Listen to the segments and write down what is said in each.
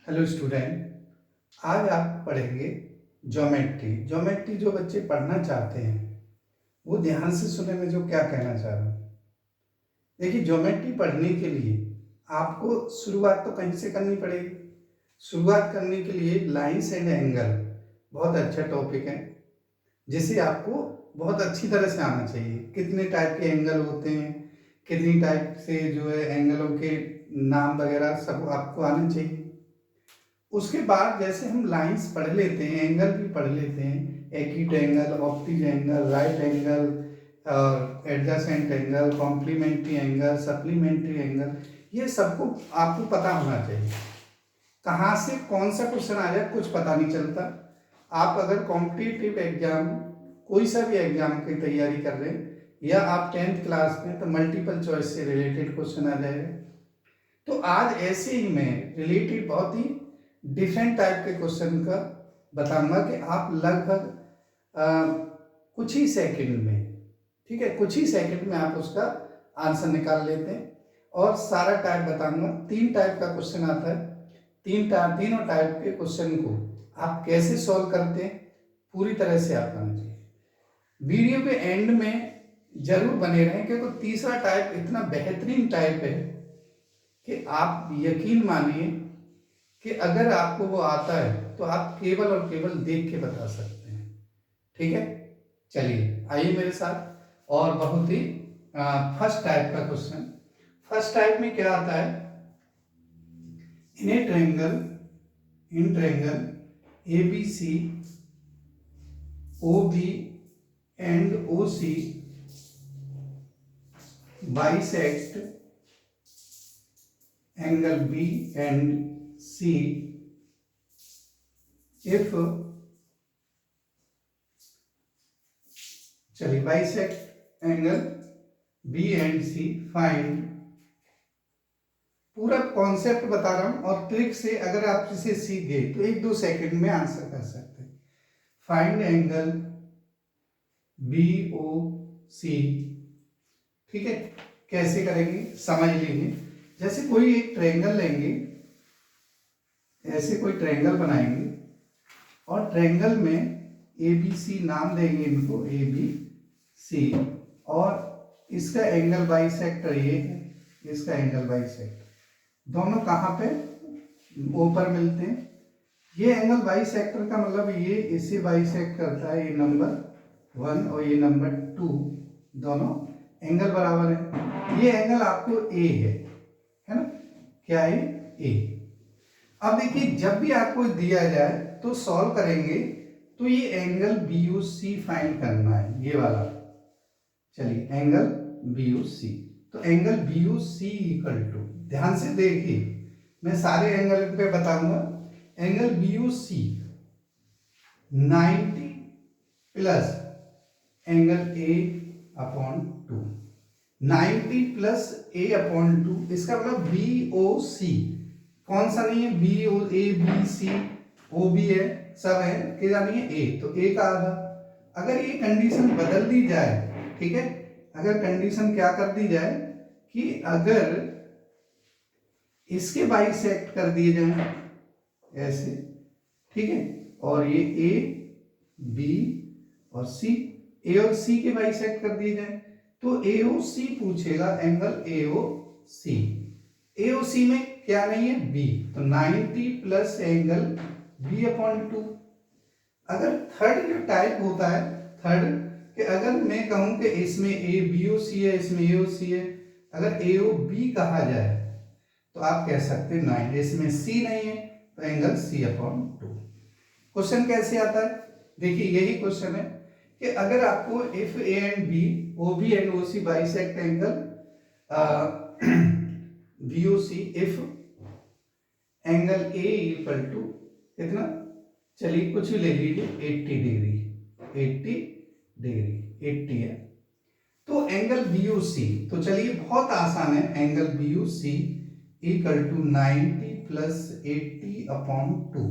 Hello student, आज आप पढ़ेंगे ज्योमेट्री। ज्योमेट्री जो बच्चे पढ़ना चाहते हैं वो ध्यान से सुने, मैं जो क्या कहना चाह रहा हूँ। देखिए, ज्योमेट्री पढ़ने के लिए आपको शुरुआत तो कहीं से करनी पड़ेगी। शुरुआत करने के लिए लाइंस एंड एंगल बहुत अच्छा टॉपिक है, जिसे आपको बहुत अच्छी तरह से आना चाहिए। कितने टाइप के एंगल होते हैं, कितनी टाइप से जो है एंगलों के नाम वगैरह सब आपको आना चाहिए। उसके बाद जैसे हम लाइंस पढ़ लेते हैं, एंगल भी पढ़ लेते हैं, acute angle, optic angle, right angle, adjacent angle, complementary angle, supplementary angle, ये सबको आपको पता होना चाहिए। कहाँ से कौन सा क्वेश्चन आ जाए कुछ पता नहीं चलता। आप अगर कॉम्पिटिटिव एग्जाम, कोई सा भी एग्जाम की तैयारी कर रहे हैं या आप 10th क्लास में, तो मल्टीपल चॉइस से रिलेटेड क्वेश्चन आ जाएगा। तो आज ऐसे ही मैं रिलेटेड बहुत ही डिफरेंट टाइप के क्वेश्चन का बताऊंगा कि आप लगभग कुछ ही सेकंड में, ठीक है, कुछ ही सेकंड में आप उसका आंसर निकाल लेते हैं। और सारा टाइप बताऊंगा। 3 टाइप का क्वेश्चन आता है। तीनों टाइप के क्वेश्चन को आप कैसे सॉल्व करते हैं पूरी तरह से आप आना चाहिए। वीडियो के एंड में जरूर बने रहें, क्योंकि तीसरा टाइप इतना बेहतरीन टाइप है कि आप यकीन मानिए कि अगर आपको वो आता है तो आप केवल और केवल देख के बता सकते हैं। ठीक है, चलिए आइए मेरे साथ। और बहुत ही फर्स्ट टाइप का क्वेश्चन। फर्स्ट टाइप में क्या आता है, in triangle A B C O B and O C bisect angle B and C if, चलिए, bisect angle B and C, find. पूरा कॉन्सेप्ट बता रहा हूं और ट्रिक से अगर आप इसे सीख गए तो 1-2 सेकंड में आंसर कर सकते हैं। फाइंड एंगल बी ओ सी, ठीक है। कैसे करेंगे समझ लीजिए। जैसे कोई एक ट्रायंगल लेंगे, ऐसे कोई ट्रायंगल बनाएंगे और ट्रायंगल में ए बी सी नाम देंगे इनको, ए बी सी, और इसका एंगल बाइसेक्टर ये है, इसका एंगल बाइसेक्टर, दोनों कहाँ पे ऊपर मिलते हैं। ये एंगल बाइसेक्टर का मतलब ये इसे बाइसेक्ट करता है, ये नंबर 1 और ये नंबर 2, दोनों एंगल बराबर है। ये एंगल आपको ए है ना, क्या है, ए। अब देखिए, जब भी आपको दिया जाए तो सॉल्व करेंगे तो ये angle B U C find करना है, ये वाला। चलिए, एंगल बी यू सी, तो angle B U C equal to, ध्यान से देखिए, मैं सारे एंगल पे बताऊंगा। Angle B U C 90 plus angle A upon 2, 90 plus A upon 2, इसका मतलब बी ओ सी, कौन सा नहीं है, बी ओ, ए बी सी ओ भी है, सब है, क्या नहीं है, ए, तो ए का आधा। अगर ये कंडीशन बदल दी जाए, ठीक है, अगर कंडीशन क्या कर दी जाए कि अगर इसके बाइसेक्ट कर दिए जाए ऐसे, ठीक है, और ये ए बी और सी, ए और सी के बाइसेक्ट कर दिए जाए, तो ए ओ सी पूछेगा, एंगल ए ओ सी। ए ओ सी में क्या नहीं है, बी, तो 90 प्लस एंगल बी अपॉन 2। अगर थर्ड जो टाइप होता है, थर्ड, कि अगर मैं कहूं कि इसमें ए बी ओ सी है, इसमें ए ओ सी है, अगर ए ओ बी कहा जाए तो आप कह सकते हैं 9, इसमें सी नहीं है तो एंगल सी अपॉन 2। क्वेश्चन कैसे आता है, देखिए यही क्वेश्चन है कि अगर आपको if A and B, O B and O C bisect angle B O C, if angle A equal to कितना, चलिए कुछ भी ले लीजिए, 80 डिग्री, 80 डिग्री, 80 है, तो एंगल बी यू सी, तो चलिए बहुत आसान है, angle B U C equal to 90 plus 80 upon 2।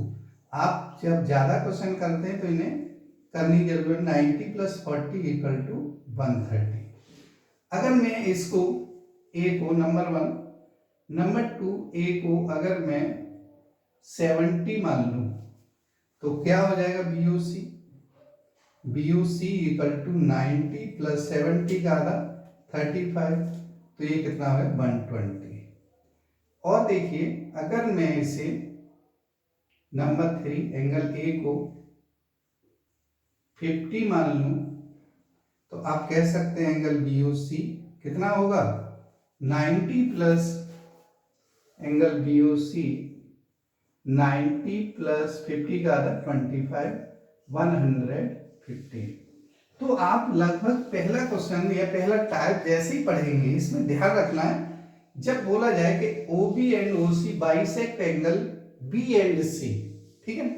आप जब ज्यादा क्वेश्चन करते हैं तो इन्हें करने की जरूरत, 90 प्लस 40 इक्वल टू 130। अगर मैं इसको ए को नंबर 1, नंबर 2 ए को अगर मैं 70 मान लूं तो क्या हो जाएगा BOC इक्वल टू 90 प्लस 70 का आधा 35, तो ये कितना है 120। और देखिए अगर मैं इसे नंबर 3 एंगल ए को 50 मान लूं तो आप कह सकते हैं एंगल BOC कितना होगा 90 प्लस एंगल BOC 90 प्लस 50 का आधा 25 150। तो आप लगभग पहला क्वेश्चन या पहला टाइप जैसे ही पढ़ेंगे इसमें ध्यान रखना है, जब बोला जाए कि OB and OC bisect angle B and C, ठीक है,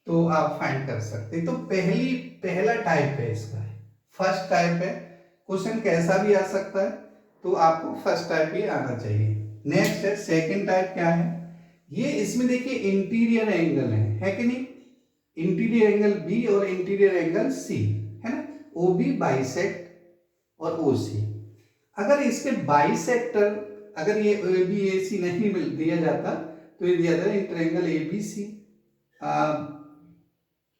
तो आप फाइंड कर सकते हैं। तो पहला टाइप है इसका, फर्स्ट टाइप है। क्वेश्चन कैसा भी आ सकता है, तो आपको फर्स्ट टाइप ही आना चाहिए। नेक्स्ट है सेकंड टाइप। क्या है ये, इसमें देखिए इंटीरियर एंगल है कि नहीं, इंटीरियर एंगल B और इंटीरियर एंगल C है ना, OB बाइसेक्ट और OC। अगर इसके बाइसेक्टर, अगर ये ABAC नहीं मिल दिया जाता तो ये दिया जाता in triangle ABC,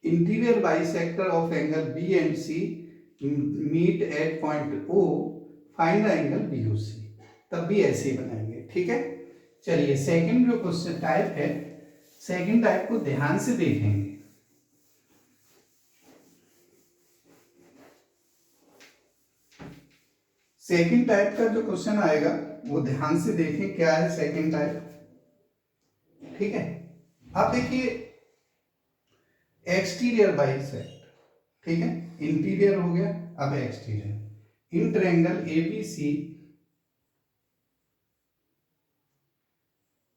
interior bisector of angle B and C meet at point O, find the angle BOC, तब भी ऐसे ही बनाएंगे। ठीक है, चलिए सेकंड जो क्वेश्चन टाइप है, सेकंड टाइप को ध्यान से देखेंगे। सेकंड टाइप का जो क्वेश्चन आएगा वो ध्यान से देखें, क्या है सेकंड टाइप। ठीक है, आप देखिए एक्सटीरियर बाइसेक्ट, ठीक है, इंटीरियर हो गया, अब exterior, interangle ABC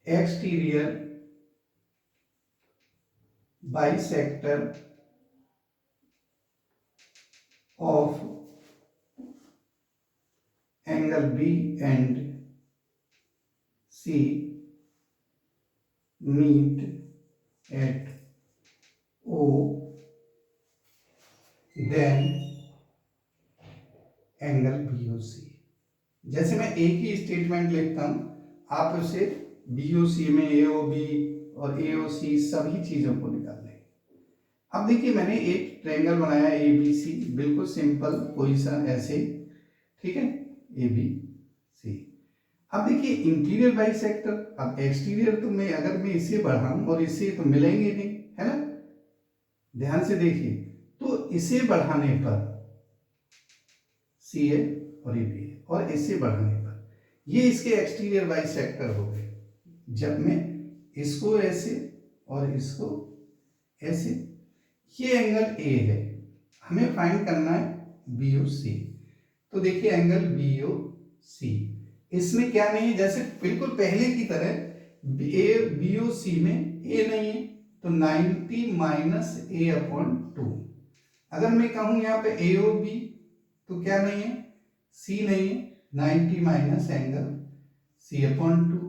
exterior bisector of angle B and C meet at O, then angle BOC। जैसे मैं एक ही स्टेटमेंट लिखता हूं, आप उसे BOC में AOB और AOC सभी चीजों को निकाल लें। अब देखिए मैंने एक ट्रायंगल बनाया ABC, बिल्कुल सिंपल, कोई सा ऐसे, ठीक है, ABC। अब देखिए इंटीरियर बाइसेक्टर, अब एक्सटीरियर तो मैं अगर मैं इसे बढ़ाऊं और इसे तो मिलेंगे नहीं, है ना, ध्यान से देखिए, तो इसे बढ़ाने पर CA और AB और इसे बढ़ाने पर ये इसके एक्सटीरियर बाइसेक्टर हो गए। जब मैं इसको ऐसे और इसको ऐसे, ये एंगल A है, हमें फाइंड करना है BOC। तो देखिए एंगल BOC, इसमें क्या नहीं है, जैसे बिल्कुल पहले की तरह BOC में A नहीं है, तो 90 माइनस A/2। अगर मैं कहूं यहाँ पे AOB तो क्या नहीं है, C नहीं है, 90 माइनस एंगल C/2।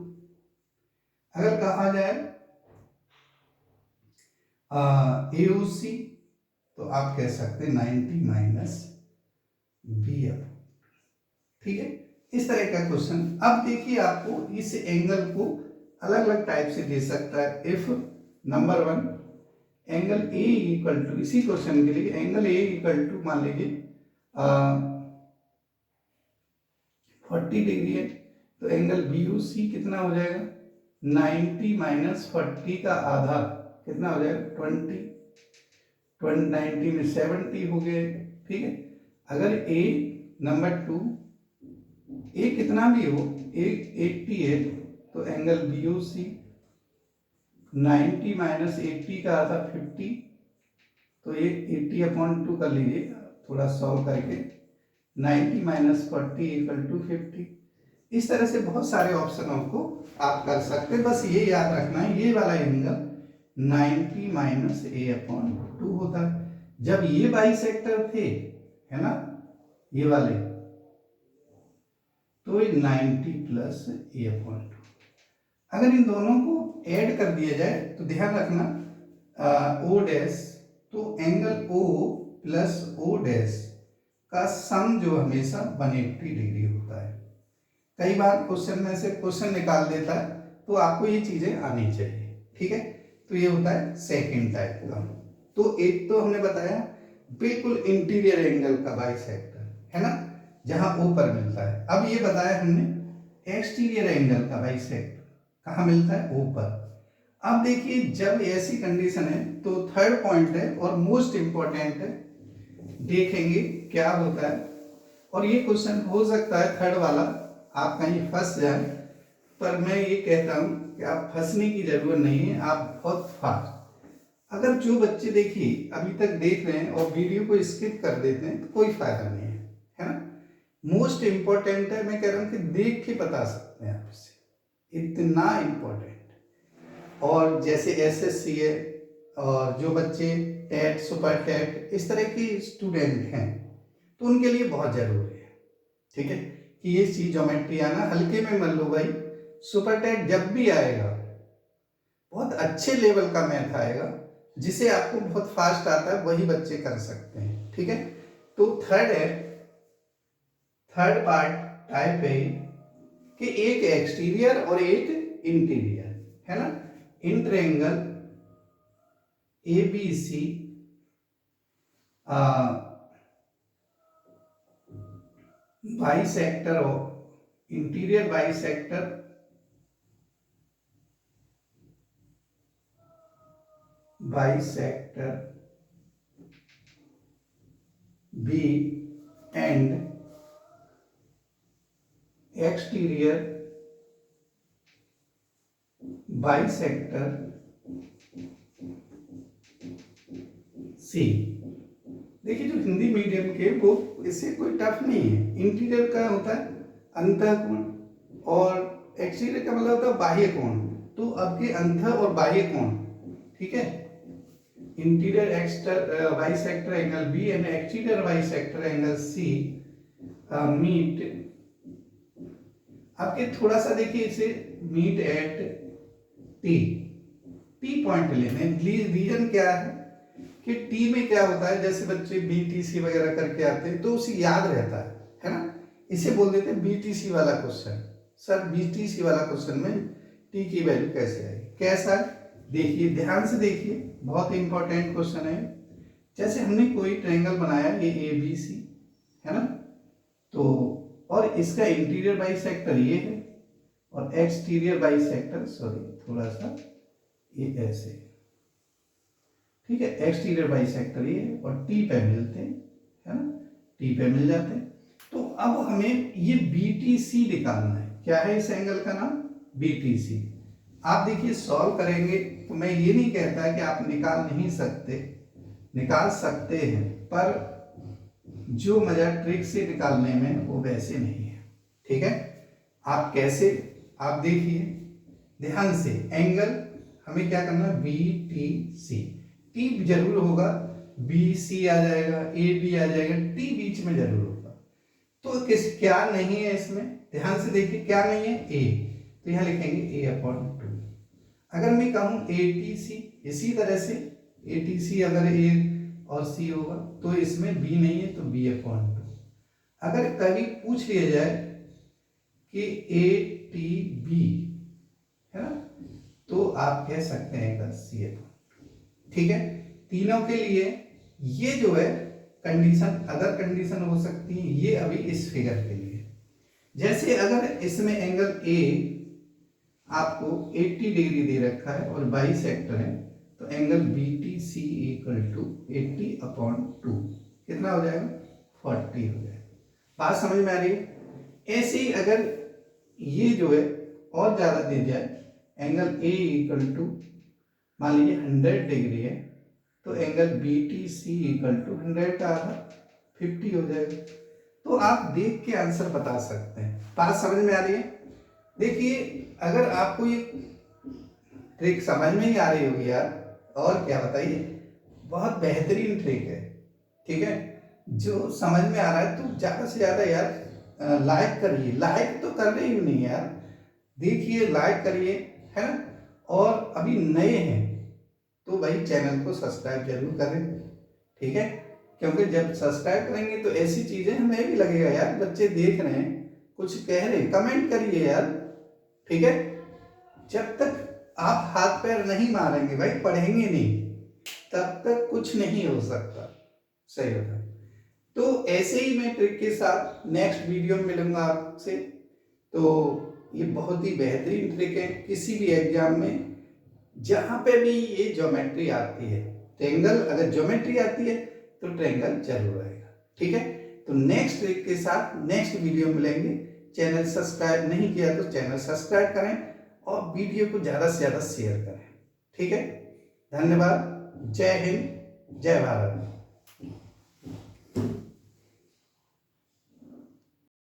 अगर कहा जाए AOC तो आप कह सकते हैं 90 माइनस B। ठीक है, इस तरह का क्वेश्चन। अब देखिए आपको इस एंगल को अलग अलग टाइप से दे सकता है। If number 1 angle A equal to, इसी क्वेश्चन के लिए एंगल A इक्वल टू मान लीजिए 40 डिग्री है, तो एंगल BOC कितना हो जाएगा 90 माइनस 40 का आधा कितना हो जाएगा 20, 90 में 70 हो गए। ठीक है, अगर A नंबर 2 A कितना भी हो, 80 है, तो एंगल BOC 90 माइनस 80 का आधा 50, तो ये 80/2 कर लीजिए, थोड़ा सॉल्व करके 90 माइनस 40 इक्वल टू 50। इस तरह से बहुत सारे ऑप्शनों को आप कर सकते हैं, बस ये याद रखना है ये वाला एंगल 90 माइनस A/2 होता है। जब ये बाइसेक्टर थे, है ना, ये वाले, तो 90 प्लस A/2। अगर इन दोनों को ऐड कर दिया जाए तो ध्यान रखना O डैश, तो angle O plus O dash का सम जो हमेशा 180 डिग्री होता है। कई बार क्वेश्चन में से क्वेश्चन निकाल देता है, तो आपको ये चीजें आनी चाहिए। ठीक है, तो ये होता है सेकंड टाइप का। तो एक तो हमने बताया बिल्कुल इंटीरियर एंगल का बाइसेक्टर, है ना, जहां ऊपर मिलता है। अब ये बताया हमने एक्सटीरियर एंगल का बाइसेक्टर कहाँ मिलता है, ऊपर। अब देखिए जब ऐसी कंडीशन है तो थर्ड पॉइंट है और मोस्ट इंपॉर्टेंट है, देखेंगे क्या होता है। और ये क्वेश्चन हो सकता है थर्ड वाला आप कहीं फंस जाए, पर मैं ये कहता हूं कि आप फंसने की जरूरत नहीं है, आप बहुत फास्ट। अगर जो बच्चे देखिए अभी तक देख रहे हैं और वीडियो को स्किप कर देते हैं तो कोई फायदा नहीं है ना। मोस्ट इंपॉर्टेंट है, मैं कह रहा हूं कि देख के बता सकते हैं आप इसे, इतना इंपॉर्टेंट। और जैसे एसएससी है और जो बच्चे टेट सुपर टेट इस तरह के स्टूडेंट हैं तो उनके लिए बहुत जरूरी है, ठीक है, कि ये चीज ज्योमेट्री आना हल्के में मत लो भाई। सुपर टेट जब भी आएगा बहुत अच्छे लेवल का मैथ आएगा, जिसे आपको बहुत फास्ट आता है वही बच्चे कर सकते हैं, ठीक है। तो थर्ड है, थर्ड पार्ट टाइप है कि एक एक्सटीरियर और एक इंटीरियर, है ना। इन ट्रायंगल ABC बाइसेक्टर और interior bisector B and exterior bisector C। देखिए जो हिंदी मीडियम के वो इससे कोई टफ नहीं है। इंटीरियर का होता है अंतःकोण और एक्सटीरियर का मतलब होता है बाह्य कोण। तो आपके अंत और बाह्य कोण, ठीक है, interior exterior bisector angle B and exterior bisector angle C meet आपके, थोड़ा सा देखिए इसे meet at T, T point लेने। रीजन क्या है कि टी में क्या होता है, जैसे बच्चे बीटीसी वगैरह करके आते हैं तो उसे याद रहता है ना, इसे बोल देते हैं बीटीसी वाला क्वेश्चन। सर बीटीसी वाला क्वेश्चन में टी की वैल्यू कैसे आएगी, कैसा है देखिए, ध्यान से देखिए, बहुत इंपॉर्टेंट क्वेश्चन है। जैसे हमने कोई ट्रायंगल बनाया ये ABC, है ना, तो और इसका इंटीरियर बाइसेक्टर ये है और एक्सटीरियर बाइसेक्टर, सॉरी थोड़ा सा ये ऐसे, ठीक है, एक्सटीरियर बाइसेक्टर ये है और टी पे मिलते हैं, है ना, टी पे मिल जाते हैं। तो अब हमें ये BTC निकालना है। क्या है इस एंगल का नाम, BTC। आप देखिए सॉल्व करेंगे तो मैं ये नहीं कहता कि आप निकाल नहीं सकते, निकाल सकते हैं, पर जो मजा ट्रिक से निकालने में वो वैसे नहीं है, ठीक है। आप कैसे, आप देखिए ध्यान से, एंगल हमें क्या करना है BTC, टी जरूर होगा, BC आ जाएगा, AB आ जाएगा, टी बीच में जरूर होगा। तो किस क्या नहीं है इसमें, ध्यान से देखिए क्या नहीं है, A, तो यहां लिखेंगे A/2। अगर मैं कहूं ATC, इसी तरह से ATC अगर A और C होगा तो इसमें B नहीं है तो B/2। अगर कभी पूछ लिया जाए कि ATB, है ना, तो आप कह सकते हैं C/2, ठीक है। तीनों के लिए ये जो है कंडीशन, अदर कंडीशन हो सकती है ये अभी इस फिगर के लिए। जैसे अगर इसमें एंगल A आपको 80 डिग्री दे रखा है और बाइसेक्टर है तो एंगल BTC = 80/2 कितना हो जाएगा, 40 हो जाएगा। बात समझ में आ रही है। ऐसे ही अगर ये जो है और ज्यादा दे जाए, एंगल A = मान लीजिए 100 डिग्री है तो एंगल BTC = 100 का आधा 50 हो जाएगा। तो आप देख के आंसर बता सकते हैं। बात समझ में आ रही है। देखिए अगर आपको ये ट्रिक समझ में ही आ रही होगी यार, और क्या बताइए, बहुत बेहतरीन ट्रिक है, ठीक है। जो समझ में आ रहा है तो ज्यादा से ज्यादा यार लाइक करिए, लाइक तो कर रही नहीं यार, देखिए लाइक करिए, है ना। और अभी नए हैं तो भाई चैनल को सब्सक्राइब जरूर करें, ठीक है, क्योंकि जब सब्सक्राइब करेंगे तो ऐसी चीजें हमें भी लगेगा यार बच्चे देख रहे हैं, कुछ कह रहे हैं, कमेंट करिए यार, ठीक है। जब तक आप हाथ पैर नहीं मारेंगे भाई, पढ़ेंगे नहीं, तब तक कुछ नहीं हो सकता। सही बता। तो ऐसे ही मैं ट्रिक के साथ नेक्स्ट वीडियो में मिलूंगा आपसे। तो ये बहुत ही बेहतरीन ट्रिक है, किसी भी एग्जाम में जहां पे भी ये ज्योमेट्री आती है, ट्रायंगल अगर ज्योमेट्री आती है तो ट्रायंगल जरूर आएगा। ठीक है, तो नेक्स्ट ट्रिक के साथ नेक्स्ट वीडियो में मिलेंगे। चैनल सब्सक्राइब नहीं किया तो चैनल सब्सक्राइब करें और वीडियो को ज़्यादा से ज़्यादा शेयर करें। ठीक है, धन्यवाद। जय हिंद, जय भारत।